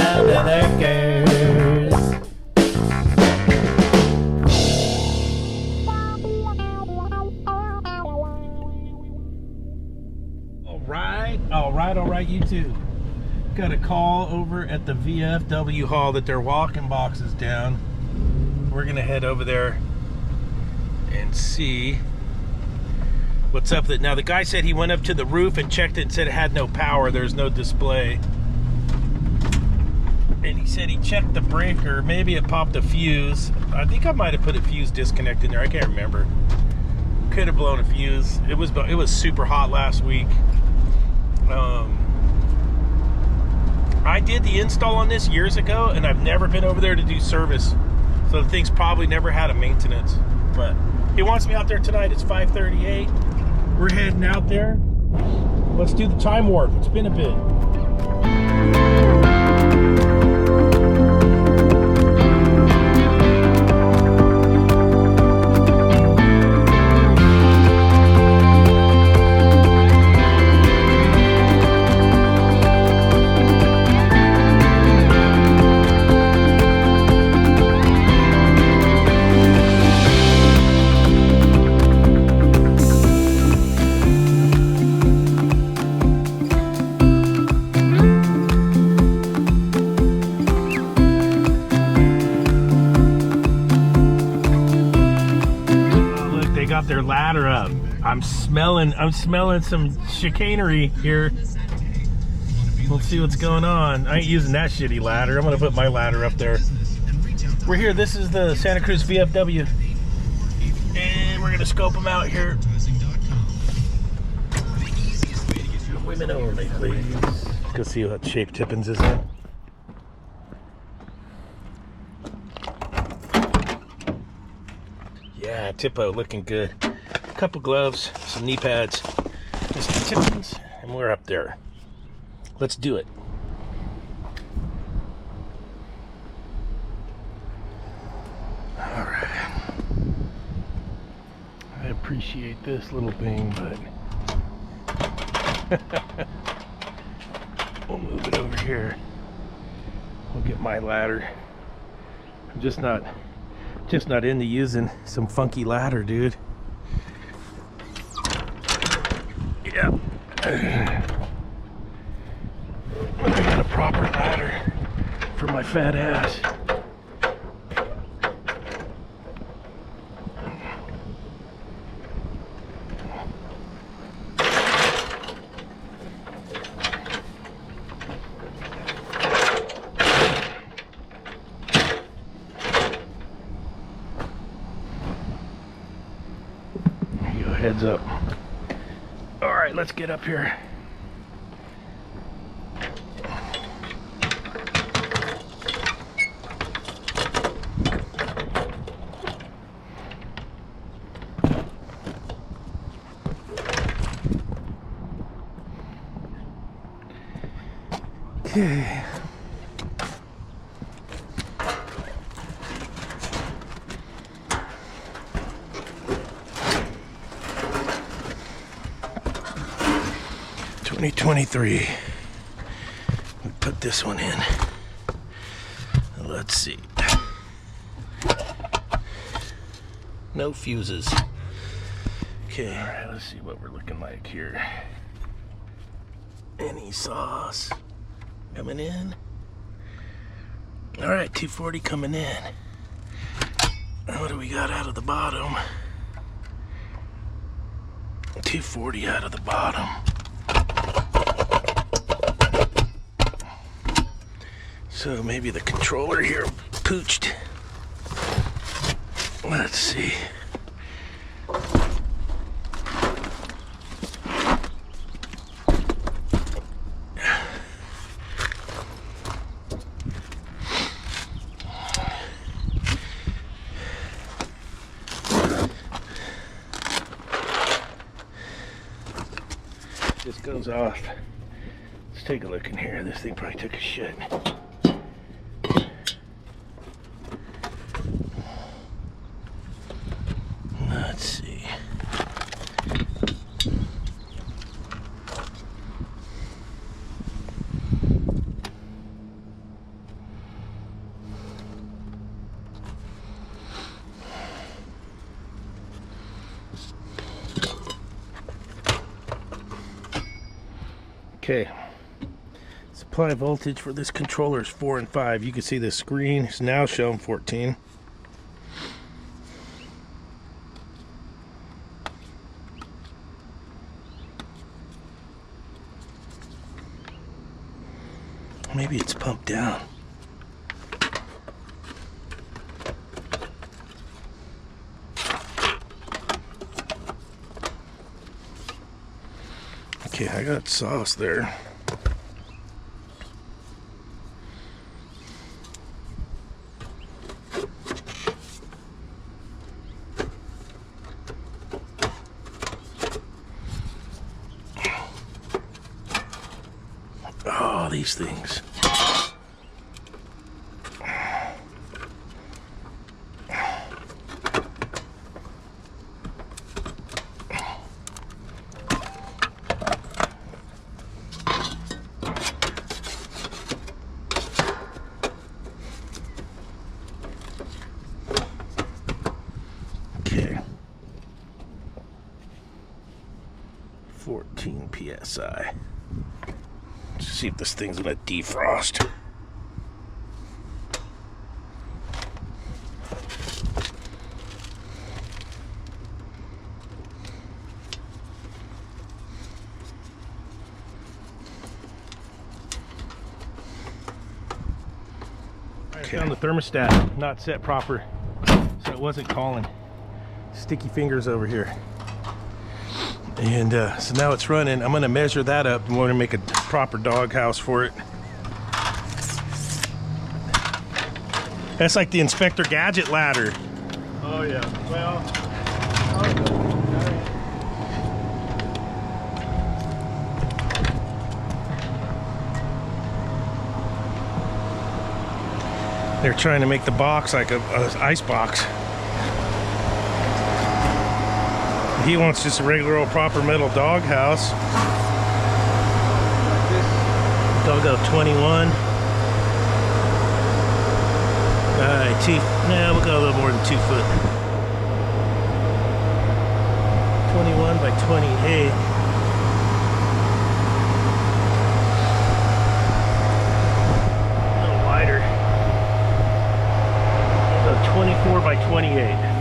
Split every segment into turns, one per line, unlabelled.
under the curse. All right, you two. Got a call over at the VFW hall that they're walking boxes down. We're gonna head over there and see what's up with it. Now the guy said he went up to the roof and checked it and said it had no power, there's no display. And he said he checked the breaker, maybe it popped a fuse. I think I might have put a fuse disconnect in there, I can't remember. Could have blown a fuse. It was super hot last week. I did the install on this years ago and I've never been over there to do service. So the thing's probably never had a maintenance. But he wants me out there tonight. It's 5:38. We're heading out there. Let's do the time warp. It's been a bit. Their ladder up. I'm smelling some chicanery here. We'll see what's going on. I ain't using that shitty ladder. I'm gonna put my ladder up there. We're here. This is the Santa Cruz VFW, and we're gonna scope them out here. Women overlay, please. Let's go see what shape Tippins is in. Yeah, Tippo looking good. A couple gloves, some knee pads, just the Tippins, and we're up there. Let's do it. All right. I appreciate this little thing, but we'll move it over here. We'll get my ladder. I'm just not into using some funky ladder, dude. Yeah. I got a proper ladder for my fat ass. Heads up. All right, let's get up here. Okay. '23. We put this one in. Let's see. No fuses. Okay, all right, let's see what we're looking like here. Any sauce coming in? All right, 240 coming in. What do we got out of the bottom? 240 out of the bottom. So maybe the controller here pooched. Let's see. This goes off. Let's take a look in here. This thing probably took a shit. Let's see. Okay. Supply voltage for this controller is 4 and 5. You can see the screen is now showing 14. Maybe it's pumped down. Okay, I got sauce there. Oh, these things. Okay. 14 psi. Let's see if this thing's gonna defrost. I found the thermostat not set proper, so it wasn't calling. Sticky fingers over here. And so now it's running. I'm gonna measure that up and want to make a proper doghouse for it. That's like the Inspector Gadget ladder.
Oh yeah, well,
They're trying to make the box like a ice box. He wants just a regular old proper metal doghouse. They'll go 21. Nah, we'll go a little more than 2 foot. 21 by 28. A little wider. So 24 by 28.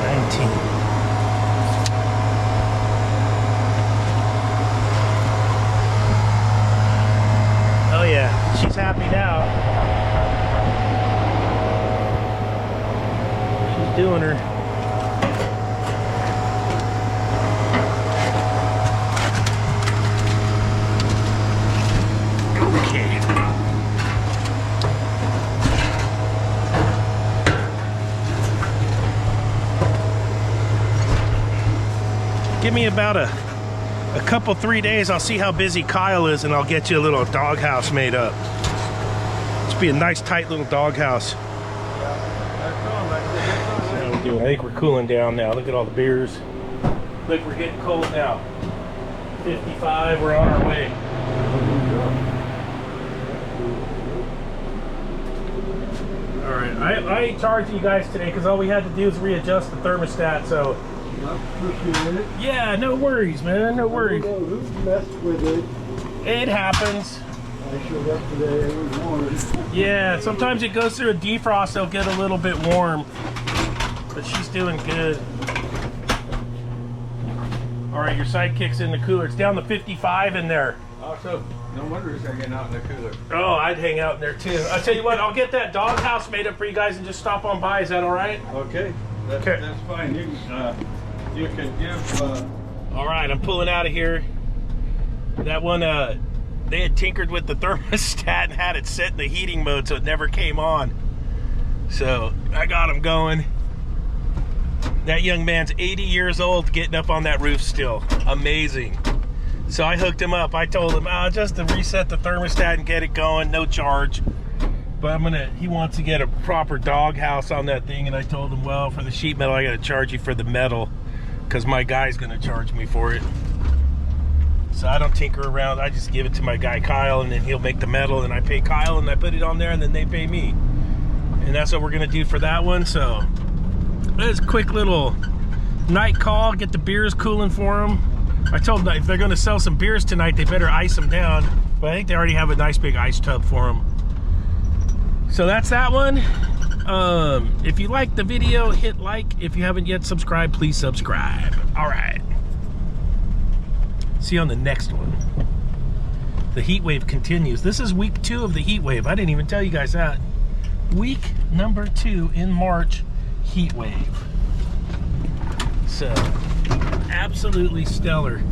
19. Oh yeah, she's happy now. She's doing her. Okay. Give me about a couple, 3 days. I'll see how busy Kyle is, and I'll get you a little doghouse made up. It's be a nice, tight little doghouse. I think we're cooling down now. Look at all the beers. Look, we're getting cold now. 55. We're on our way. All right. I ain't charging you guys today because all we had to do is readjust the thermostat. So. Yeah, no worries, man. No worries.
I don't know who messed with it.
It happens.
I showed up today. It was warm.
Yeah, sometimes it goes through a defrost. They'll get a little bit warm, but she's doing good. All right, your sidekick's in the cooler. It's down to 55 in there.
Also, no wonder it's hanging out in the cooler.
Oh, I'd hang out in there too. I'll tell you what. I'll get that doghouse made up for you guys and just stop on by. Is that all right?
Okay, that's fine. You can give.
All right, I'm pulling out of here. That one, they had tinkered with the thermostat and had it set in the heating mode, so it never came on. So I got him going. That young man's 80 years old, getting up on that roof still. Amazing. So I hooked him up. I told him, just to reset the thermostat and get it going, no charge. But he wants to get a proper doghouse on that thing, and I told him, well, for the sheet metal, I got to charge you for the metal, because my guy's going to charge me for it. So I don't tinker around. I just give it to my guy Kyle, and then he'll make the metal, and I pay Kyle, and I put it on there, and then they pay me. And that's what we're going to do for that one. So that's a quick little Night call, get the beers cooling for them. I told them if they're going to sell some beers tonight, they better ice them down. But I think they already have a nice big ice tub for them. So that's that one. If you liked the video, hit like. If you haven't yet subscribed, please subscribe. All right. See you on the next one. The heat wave continues. This is week 2 of the heat wave. I didn't even tell you guys that. Week number 2 in March, heat wave. So, absolutely stellar.